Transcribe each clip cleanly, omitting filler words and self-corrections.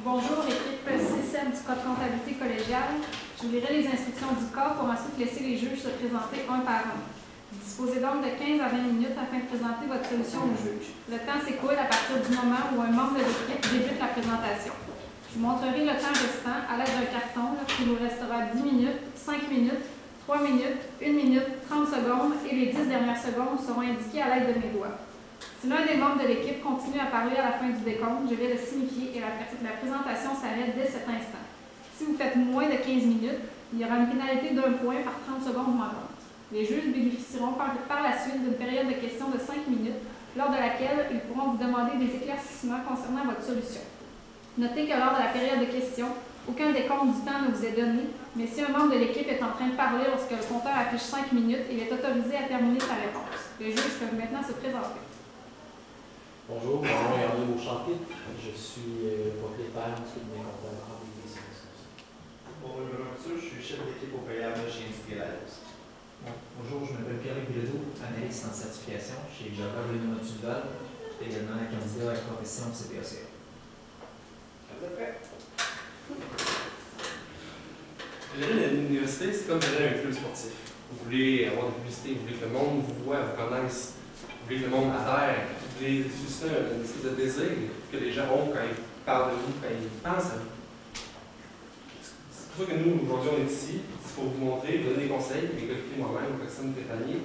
Bonjour, équipe C7 du Code comptabilité collégiale. Je vous lirai les instructions du corps pour ensuite laisser les juges se présenter un par un. Disposez donc de 15 à 20 minutes afin de présenter votre solution au juge. Le temps s'écoule à partir du moment où un membre de l'équipe débute la présentation. Je vous montrerai le temps restant à l'aide d'un carton qui nous restera 10 minutes, 5 minutes, 3 minutes, 1 minute, 30 secondes et les 10 dernières secondes seront indiquées à l'aide de mes doigts. Si l'un des membres de l'équipe continue à parler à la fin du décompte, je vais le signifier et la présentation s'arrête dès cet instant. Si vous faites moins de 15 minutes, il y aura une pénalité d'1 point par 30 secondes manquantes. Les juges bénéficieront par la suite d'une période de questions de 5 minutes, lors de laquelle ils pourront vous demander des éclaircissements concernant votre solution. Notez que lors de la période de questions, aucun décompte du temps ne vous est donné, mais si un membre de l'équipe est en train de parler lorsque le compteur affiche 5 minutes, il est autorisé à terminer sa réponse. Les juges peuvent maintenant se présenter. Bonjour, mon nom est André Beauchampier. Je suis propriétaire de mes compteurs en BDC. Bonjour, je suis chef d'équipe au payable chez Industriel. Bonjour, je m'appelle Pierre Bilodeau, analyste en certification chez Java Bruno Tudval. Je suis également candidat à la profession CPACA. Gérer l'université, c'est comme gérer un club sportif. Vous voulez avoir de publicité, vous voulez que le monde vous voit, vous connaisse, vous voulez que le monde adhère, vous voulez susciter un espèce de désir que les gens ont quand ils parlent de vous, quand ils pensent à vous. C'est pour ça que nous, aujourd'hui, on est ici. C'est pour vous montrer, vous donner des conseils, les collecter moi-même, Roxane Pétanier,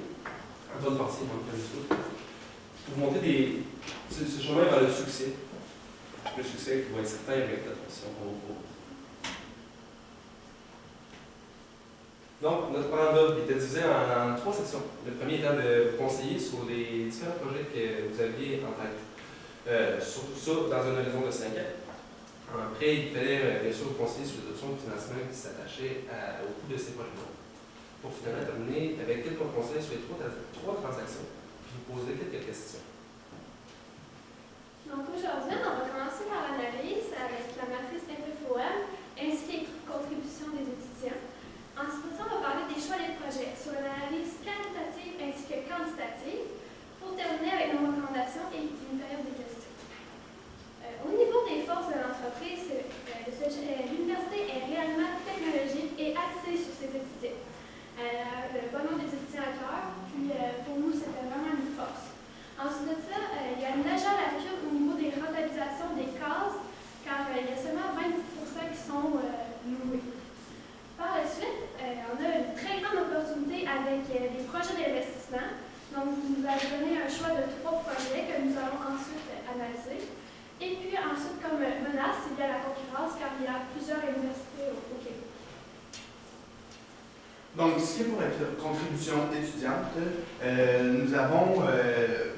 Antoine Fortier, dans le cas du pour vous montrer ce chemin vers le succès. Le succès qui va être certain avec la profession qu'on vous propose. Donc, notre mandat était divisé en 3 sections. Le premier étant de vous conseiller sur les différents projets que vous aviez en tête. Surtout ça dans un horizon de 5 ans. Après, il fallait bien sûr vous conseiller sur les options de financement qui s'attachaient au coût de ces projets-là. Pour finalement terminer avec quelques conseils sur les 3 transactions, puis vous poser quelques questions. Donc aujourd'hui, on va commencer par l'analyse avec la matrice FFOM ainsi que les contributions des étudiants. Ensuite, on va parler des choix des projets sur l'analyse qualitative ainsi que quantitative pour terminer avec nos recommandations et une période de questions. Au niveau des forces de l'entreprise, l'université est réellement technologique et axée sur ses étudiants. Le bonheur des étudiants à cœur, puis pour nous, c'était vraiment une force. Ensuite de ça, il y a une légère lacune au niveau des rentabilisations des cases, car il y a seulement 20% qui sont loués. Par la suite, on a une très grande opportunité avec des projets d'investissement. Donc, vous nous avez donné un choix de 3 projets que nous allons ensuite analyser. Et puis ensuite, comme menace, il y a la concurrence, car il y a plusieurs universités au Québec. Donc, ce qui est pour la contribution étudiante, nous avons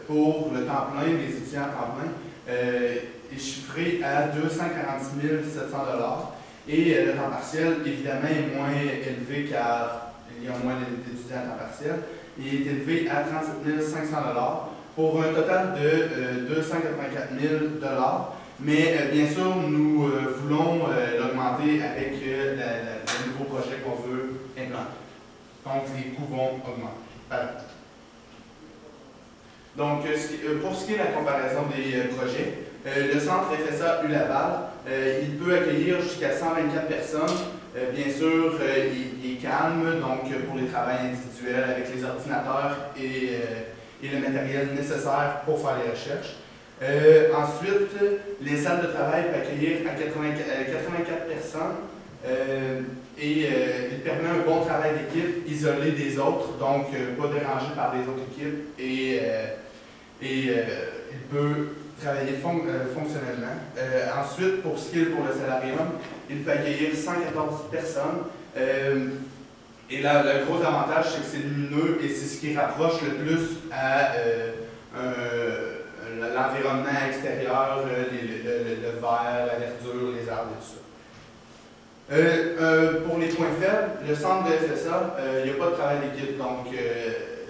pour le temps plein, les étudiants à temps plein, est chiffré à 246 700 $. Et le temps partiel, évidemment, est moins élevé car il y a moins d'étudiants à temps partiel. Il est élevé à 37 500 $ pour un total de 284 000 $. Mais bien sûr, nous voulons l'augmenter avec le nouveau projet qu'on veut implanter. Donc, les coûts vont augmenter. Donc, pour ce qui est de la comparaison des projets, le centre FSA ULaval, il peut accueillir jusqu'à 124 personnes. Bien sûr, il est calme, donc pour les travaux individuels avec les ordinateurs et le matériel nécessaire pour faire les recherches. Ensuite, les salles de travail peuvent accueillir à 84 personnes et il permet un bon travail d'équipe isolé des autres, donc pas dérangé par les autres équipes et il peut travailler fonctionnellement. Ensuite, pour ce qui est pour le salarium, il peut accueillir 114 personnes. Et là, le gros avantage, c'est que c'est lumineux et c'est ce qui rapproche le plus à l'environnement extérieur, le verre, la verdure, les arbres et tout ça. Pour les points faibles, le centre de FSA, il n'y a pas de travail d'équipe, donc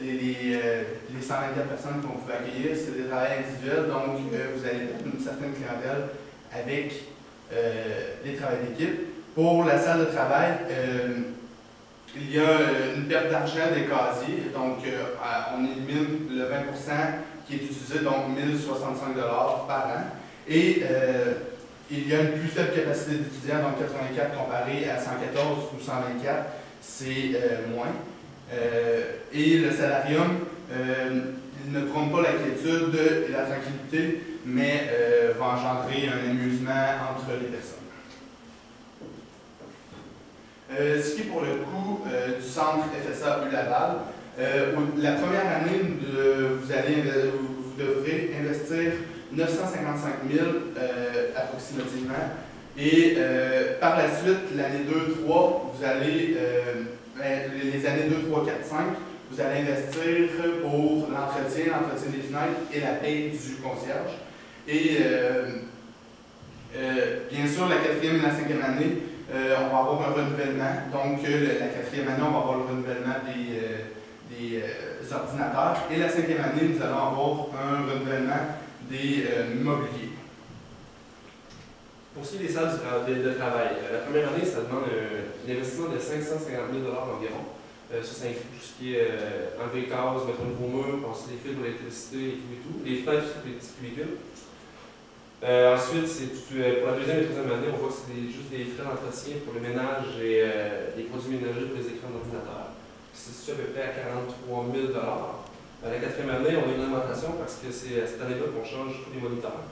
les 124 personnes qu'on pouvait accueillir, c'est des travails individuels, donc vous allez perdre une certaine clientèle avec les travails d'équipe. Pour la salle de travail, il y a une perte d'argent des casiers, donc on élimine le 20% qui est utilisé, donc 1 065 $ par an. Et il y a une plus faible capacité d'étudiants, donc 84 comparé à 114 ou 124, c'est moins. Et le salarium, il ne prône pas la quiétude et la tranquillité, mais va engendrer un amusement entre les personnes. Ce qui est pour le coût du centre FSA U-Laval, la première année, vous devrez investir 955 000 approximativement. Et par la suite, l'année 2, 3, vous allez, les années 2, 3, 4, 5, vous allez investir pour l'entretien des fenêtres et la paie du concierge. Et bien sûr, la 4e et la 5e année, on va avoir un renouvellement. Donc, la 4e année, on va avoir le renouvellement des ordinateurs. Et la 5e année, nous allons avoir un renouvellement des mobiliers. Pour ce qui est des salles de travail, la première année, ça demande un investissement de 550 000 environ. Ça inclut tout ce qui est enlever les cases, mettre un nouveau mur, passer des fils pour l'électricité et tout. Les fenêtres, tous les petits cubicules. Ensuite, pour la 2e et 3e année, on voit que c'est juste des frais d'entretien pour le ménage et les produits ménagers pour les écrans d'ordinateur. C'est situé à peu près à 43 000 la 4e année, on a une augmentation parce que c'est cette année-là qu'on change tous les moniteurs.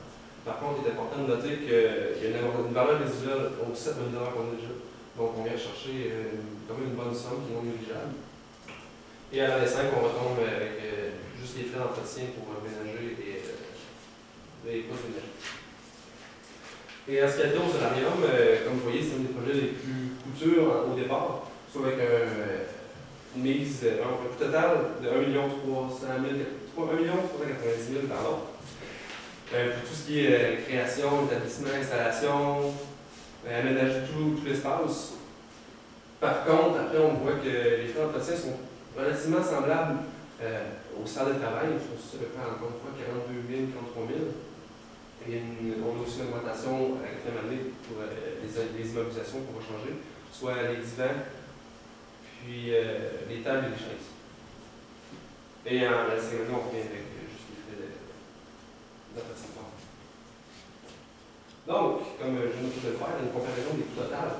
Par contre, il est important de noter qu'il y a une valeur résiduelle aux 7 moniteurs qu'on a déjà. Donc, on vient chercher quand même une bonne somme qui est non négligeable. Et à l'année 5, on retombe avec juste les frais d'entretien pour ménager et les postes ménagers. Et en ce qui a été au salarium, comme vous voyez, c'est un des projets les plus coûteux au départ, soit avec une mise, un coût total de 1 390 000 pardon. Pour tout ce qui est création, établissement, installation, aménager tout l'espace. Par contre, après, on voit que les frais d'entretien sont relativement semblables aux salles de travail. Ils sont à peu près, encore une fois, 42 000, 43 000. Et on a aussi une augmentation à la 4e année pour les immobilisations qu'on va changer, soit les divans, puis les tables et les chaises. Et en la 5e année, on revient avec juste les frais d'entretien. Donc, comme je viens de le faire, une comparaison des coûts totaux.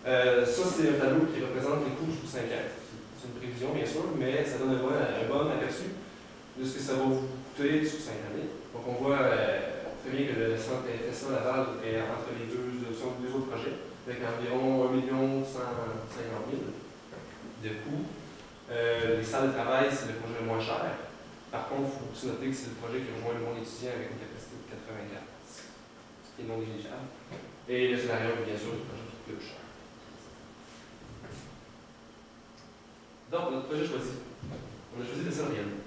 Ça, c'est un tableau qui représente les coûts sous 5 ans. C'est une prévision, bien sûr, mais ça donne un bon aperçu de ce que ça va vous coûter sous 5 années. Donc, on voit très bien que le centre FSA Laval est entre les deux autres projets, avec environ 1 150 000 de coûts. Les salles de travail, c'est le projet le moins cher. Par contre, il faut aussi noter que c'est le projet qui rejoint le monde étudiant avec une capacité de 84, ce qui est non négligeable. Et le salarium, bien sûr, le projet qui coûte le plus cher. Donc, notre projet choisi. On a choisi le salarium.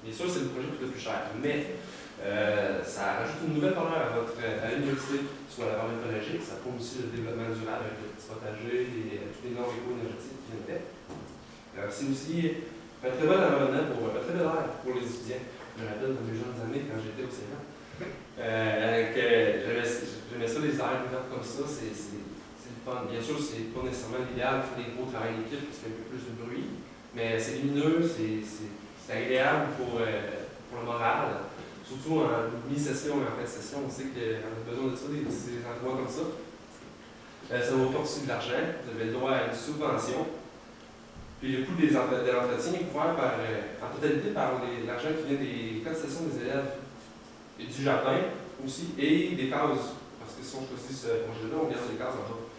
Bien sûr, c'est le projet qui coûte le plus cher, mais ça rajoute une nouvelle valeur à l'université, soit la valeur écologique, ça prouve aussi le développement durable avec le petit potager et tous les normes éco-énergétiques qui viennent avec. C'est aussi un très bel environnement un très bel air pour les étudiants. Je me rappelle dans mes jeunes années quand j'étais au Sénat. J'aimais ça, les airs ouverts comme ça, c'est le fun. Bien sûr, c'est pas nécessairement l'idéal pour faire des gros travails d'équipe parce qu'il y a un peu plus de bruit, mais c'est lumineux, c'est agréable pour le moral. Surtout en mi-session et en fin de session, on sait qu'on a besoin de ça, des endroits comme ça. Ça va aussi de l'argent, vous avez le droit à une subvention. Puis le coût de l'entretien est couvert en totalité par l'argent qui vient des cotisations des élèves et du jardin aussi, et des cases. Parce que si on choisit ce projet-là, on garde les cases en bas.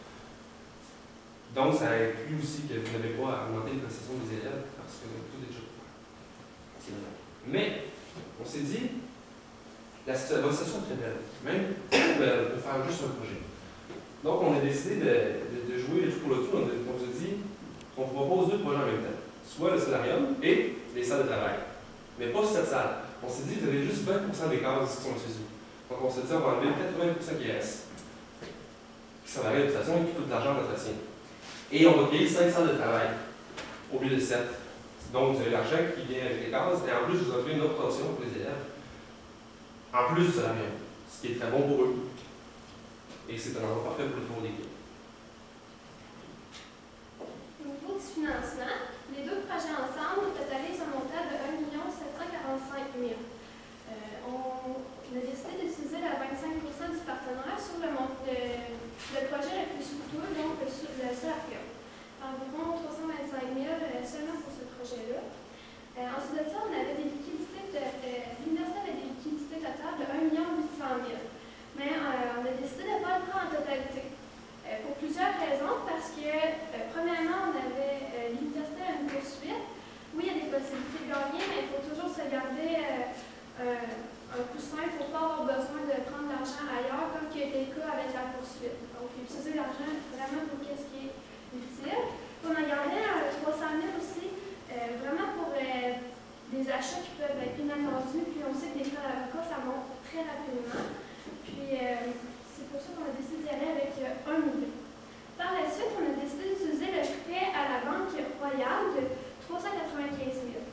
Donc, ça inclut aussi que vous n'avez pas à augmenter les cotisations des élèves parce que tout est déjà couvert. Mais, on s'est dit, votre situation est très belle, même pour faire juste un projet. Donc, on a décidé de jouer le tout pour le tout. On s'est dit, on propose 2 projets en même temps. Soit le salarium et les salles de travail. Mais pas cette salle. On s'est dit, vous avez juste 20% des cases qui sont saisies. Donc, on s'est dit, on va enlever 80% qui reste. Qui sont la réhabilitation et qui coûte de l'argent d'entretien. Et on va créer 5 salles de travail au lieu de 7. Donc, vous avez l'argent qui vient avec les cases, et en plus, vous offrez une autre option pour les élèves. En plus du salarium, ce qui est très bon pour eux. Et c'est un endroit parfait pour le tour d'équipe. Au niveau du financement, les 2 projets ensemble totalisent un montant de 1 745 000. On a décidé d'utiliser la 25% du partenaire sur le montant environ 325 000 seulement pour ce projet-là. Ensuite de ça, on avait des liquidités, l'université avait des liquidités totales de 1 800 000. Mais on a décidé de ne pas le prendre en totalité. Pour plusieurs raisons, parce que premièrement, on avait l'université à une poursuite. Oui, il y a des possibilités de gagner, mais il faut toujours se garder un coussin pour ne pas avoir besoin de prendre l'argent ailleurs, comme qui a été le cas avec la poursuite. Donc, utiliser l'argent vraiment pour ce qui est utile. On a gardé 300 000 aussi, vraiment pour des achats qui peuvent être inattendus, puis on sait que les frais d'avocat, ça monte très rapidement. Puis, c'est pour ça qu'on a décidé d'y aller avec 1 million. Par la suite, on a décidé d'utiliser le prêt à la Banque Royale de 395 000.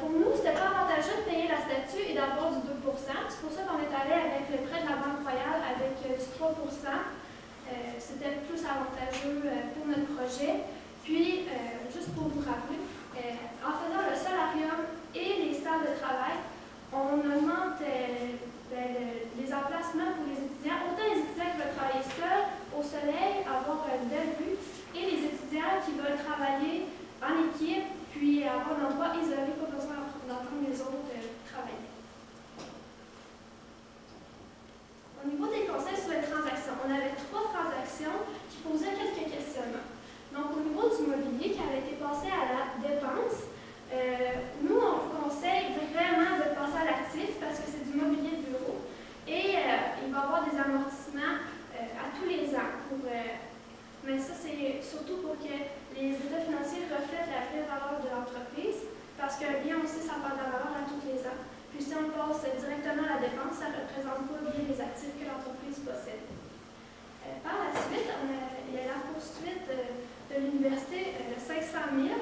Pour nous, c'était pas avantageux de payer la statue et d'avoir du 2 %. C'est pour ça qu'on est allé avec le prêt de la Banque Royale avec du 3 %. C'était plus avantageux pour notre projet. Puis, juste pour vous rappeler, en faisant le solarium et les salles de travail, on augmente les emplacements pour les étudiants. Autant les étudiants qui veulent travailler seuls, au soleil, avoir une belle vue, et les étudiants qui veulent travailler en équipe, puis avoir un endroit isolé, pas besoin d'entendre les autres travailler. Au niveau des conseils sur les transactions, on avait 3 transactions qui posaient quelques questionnements. Donc, au niveau du mobilier qui avait été passé à la dépense, nous, on vous conseille vraiment de passer à l'actif parce que c'est du mobilier de bureau et il va y avoir des amortissements à tous les ans. Mais ça, c'est surtout pour que les états financiers reflètent la vraie valeur de l'entreprise parce qu'un bien aussi, ça perd de la valeur à tous les ans. Puis si on passe directement à la dépense, ça ne représente pas bien les actifs que l'entreprise possède. Par la suite, il y a la poursuite de l'université de 500 000.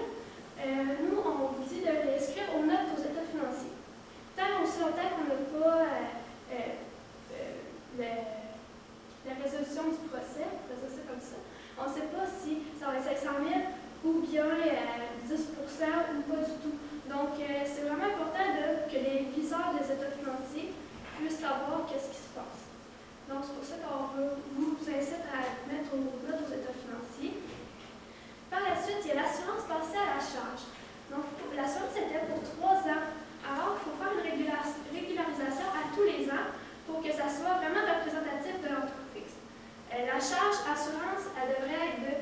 Nous, on vous dit de l'inscrire aux notes aux états financiers. Tant aussi longtemps qu'on n'a pas la résolution du procès, on peut dire ça comme ça, on ne sait pas si ça va être 500 000 ou bien 10 ou pas du tout. Donc, c'est vraiment important que les viseurs des états financiers puissent savoir qu'est-ce qui se passe. Donc, c'est pour ça qu'on vous incite à mettre aux notes aux états financiers. Par la suite, il y a l'assurance passée à la charge. Donc, l'assurance était pour 3 ans. Alors, il faut faire une régularisation à tous les ans pour que ça soit vraiment représentatif de l'entreprise. La charge assurance, elle devrait être de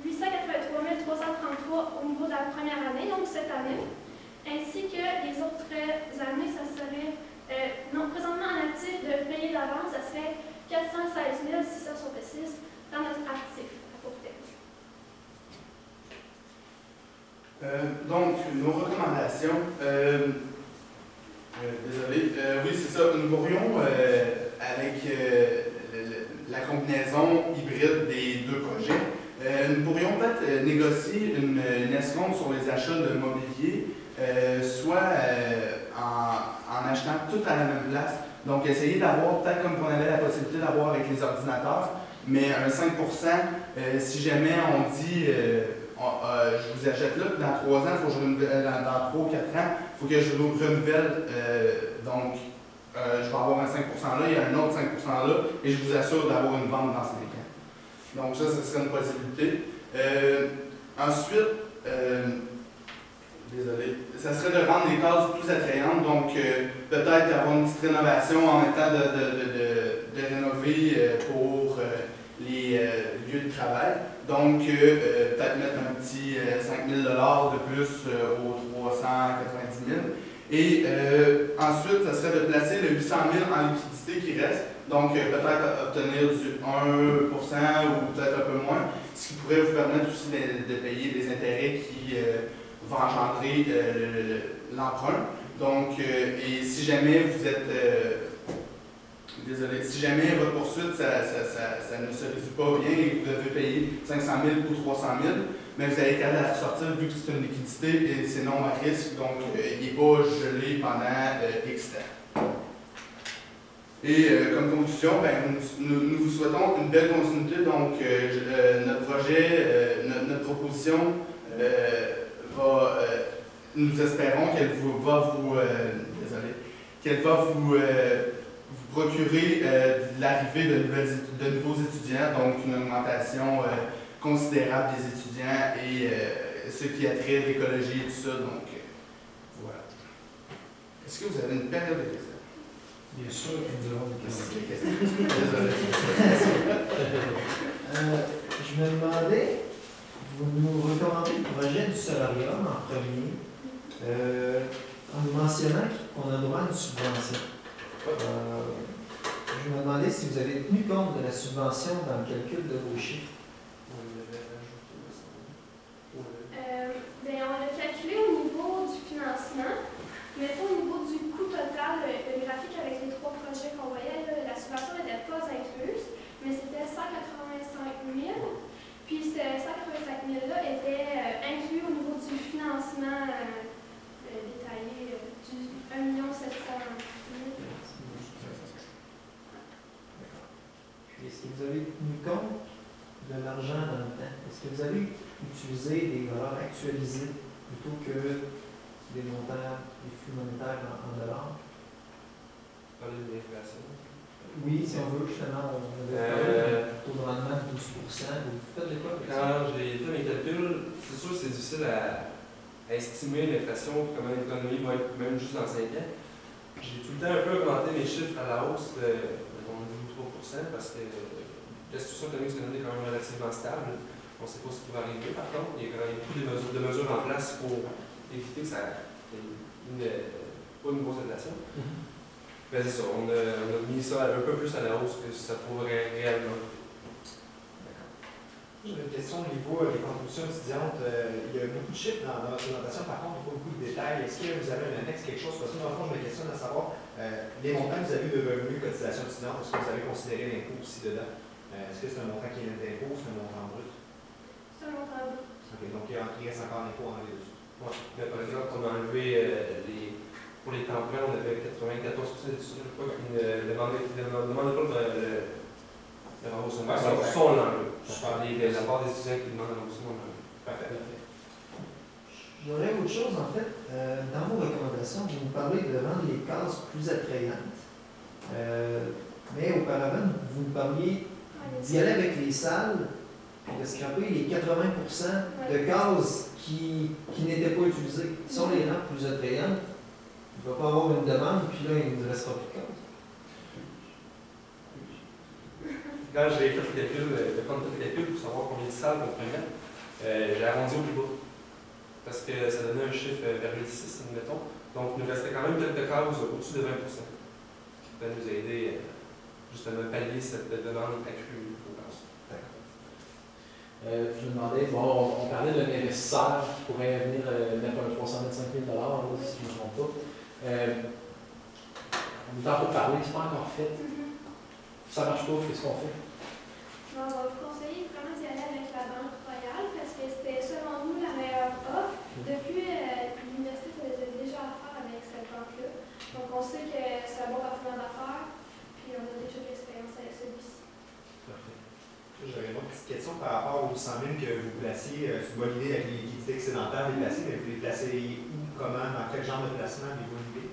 883 333 au niveau de la première année, donc cette année, ainsi que les autres années, ça serait, présentement en actif de payer d'avance, ça serait 416 666 dans notre actif à court terme. Donc, nos recommandations, désolé, oui c'est ça, nous pourrions, avec la combinaison hybride des 2 projets, nous pourrions peut-être négocier une escompte sur les achats de mobilier, soit en achetant tout à la même place, donc essayer d'avoir, peut-être comme on avait la possibilité d'avoir avec les ordinateurs, mais un 5 % si jamais on dit je vous achète là, puis dans 3 ans, faut que je renouvelle, dans 3 ou 4 ans, il faut que je renouvelle, donc je vais avoir un 5 % là, il y a un autre 5 % là, et je vous assure d'avoir une vente dans 5 ans. Donc ça serait une possibilité. Ensuite, désolé, ça serait de rendre les cases plus attrayantes, donc peut-être avoir une petite rénovation en étant de rénover pour les lieux de travail. Donc, peut-être mettre un petit 5 000 $ de plus aux 390 000. Et ensuite, ça serait de placer le 800 000 en liquidité qui reste. Donc, peut-être obtenir du 1 % ou peut-être un peu moins, ce qui pourrait vous permettre aussi de payer des intérêts qui vont engendrer l'emprunt. Donc, et si jamais vous êtes... désolé, si jamais votre poursuite, ça ne se résout pas bien et que vous devez payer 500 000 ou 300 000, mais vous allez être capable de la ressortir vu que c'est une liquidité et c'est non à risque, donc il n'est pas gelé pendant X temps. Et comme conclusion, nous vous souhaitons une belle continuité, donc notre projet, notre proposition nous espérons qu'elle va vous procurer l'arrivée de nouveaux étudiants, donc une augmentation considérable des étudiants et ce qui a trait l'écologie et tout ça. Donc, voilà. Est-ce que vous avez une période de questions? Bien sûr que nous avons des questions. Désolé. Je me demandais, vous nous recommandez le projet du solarium en premier, en nous mentionnant qu'on a droit à une subvention. Je me demandais si vous avez tenu compte de la subvention dans le calcul de vos chiffres. On l'a calculé au niveau du financement, mais pas au niveau du coût total. Le graphique avec les 3 projets qu'on voyait, là, la subvention n'était pas incluse, mais c'était 185 000. Puis ce 185 000-là était inclus au niveau du financement détaillé du 1 700 000. Est-ce que vous avez tenu compte de l'argent dans le temps? Est-ce que vous avez utilisé des valeurs actualisées plutôt que des montants, des flux monétaires en dollars? Parler de l'inflation. Oui, si on veut, justement, on avait parlé d'un taux de rendement de 12 Vous faites de quoi? Quand j'ai fait mes calculs, c'est sûr que c'est difficile à estimer l'inflation et comment l'économie va être même juste dans 5 ans. J'ai tout le temps un peu augmenté mes chiffres à la hausse de 2 ou 3 parce que la situation économique du Canada est quand même relativement stable. On ne sait pas ce qui va arriver. Par contre, il y a quand même beaucoup de mesures en place pour éviter que ça pas une grosse inflation. Ben c'est ça, on a mis ça un peu plus à la hausse que ça pourrait réellement. D'accord. J'ai une question au niveau des contributions étudiantes. Il y a beaucoup de chiffres dans votre présentation, par contre, il faut beaucoup de détails. Est-ce que vous avez un annexe, quelque chose? Parce que dans le fond, je me questionne à savoir les montants que vous avez de revenus, cotisation étudiante, est-ce que vous avez considéré l'impôt aussi dedans? Est-ce que c'est un montant qui est net d'impôt ou c'est un montant brut? C'est un montant brut. OK, donc il reste encore l'impôt en les dessus. Ouais. Par exemple, on a enlevé pour les temps pleins, on avait 94% d'étudiants, je crois, qui ne demandaient pas le remboursement. Ça, on l'a enlevé. Je parlais de la part des étudiants qui demandent le remboursement, on l'a enlevé. Parfait. J'aurais autre chose, en fait. Dans vos recommandations, vous nous parlez de rendre les cases plus attrayantes. Mais auparavant, vous nous parliez d'y aller avec les salles, puis de scraper les 80% de gaz qui n'étaient pas utilisés. Si on les rend plus attrayantes, il ne va pas avoir une demande, puis là, il ne nous restera plus de gaz. Quand j'ai fait le calcul, de prendre le calcul pour savoir combien de salles on pourrait mettre, j'ai arrondi au plus bas. Parce que ça donnait un chiffre vers 6, admettons. Donc, il nous restait quand même quelques cases au-dessus de 20%. Qui peut nous aider justement à pallier cette demande accrue au gaz. Je me demandais, bon, on parlait d'un investisseur qui pourrait venir mettre un 325 000 là, si je ne me trompe pas. On est en train de parler, c'est pas encore fait. Ça marche pas, qu'est-ce qu'on fait? On va vous conseiller vraiment d'y aller avec la Banque Royale parce que c'était selon nous la meilleure offre. Depuis l'université faisait déjà affaire avec cette banque-là. Donc on sait que c'est un bon partenaire d'affaires, puis on a déjà de l'expérience avec celui-ci. Parfait. J'aurais une petite question par rapport aux 100 000 que vous placiez. C'est une bonne idée avec les liquidités excédentaires, les placer, mais vous les placez où, comment, dans quel genre de placement avez-vous une idée?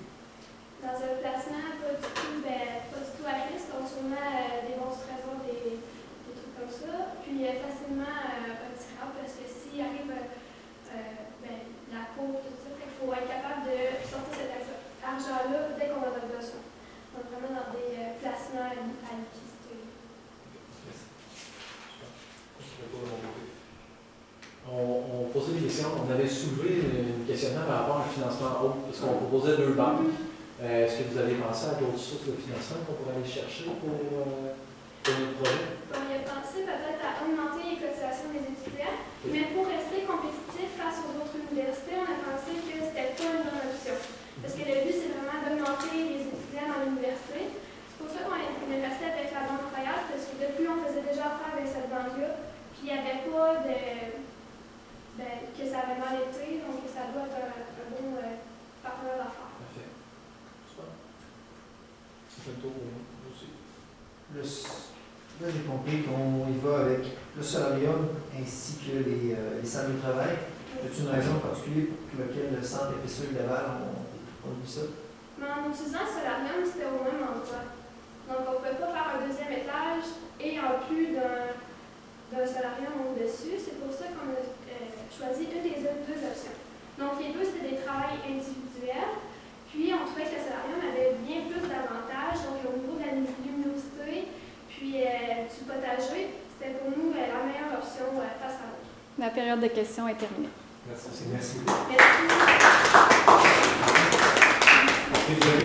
Dans un placement pas du tout à risque, donc sûrement des bons trésors, des trucs comme ça. Puis facilement retirable parce que s'il arrive la cour, tout ça, il faut être capable de sortir cet argent-là dès qu'on en a besoin. Donc vraiment dans des placements à liquidité. On posait des questions, on avait soulevé une questionnaire par rapport à un financement autre, parce qu'on proposait 2 banques. Est-ce que vous avez pensé à d'autres sources de financement qu'on pourrait aller chercher pour le projet? On y a pensé peut-être à augmenter les cotisations des étudiants, mais pour rester compétitif face aux autres universités, on a pensé que c'était pas une bonne option. Parce que le but, c'est vraiment d'augmenter les étudiants dans l'université. C'est pour ça qu'on est resté avec la Banque Royale, parce que depuis, on faisait déjà affaire avec cette banque-là, puis il n'y avait pas de... que ça avait mal été, donc ça doit être un bon partenaire d'affaires. Parfait. C'est un tour aussi. Là, j'ai compris qu'on y va avec le solarium ainsi que les salles de travail. As-tu une raison particulière pour laquelle le centre FSE de Laval on dit ça? Mais en utilisant le solarium, c'était au même endroit. Donc, on ne pouvait pas faire un 2e étage et en plus d'un d'un solarium au-dessus. C'est pour ça qu'on a choisi une des deux options. Donc, les deux, c'était des travails individuels. Puis, on trouvait que le solarium avait bien plus d'avantages. Donc, au niveau de la luminosité, puis du potager, c'était pour nous la meilleure option face à l'autre. La période de questions est terminée. Merci. Merci.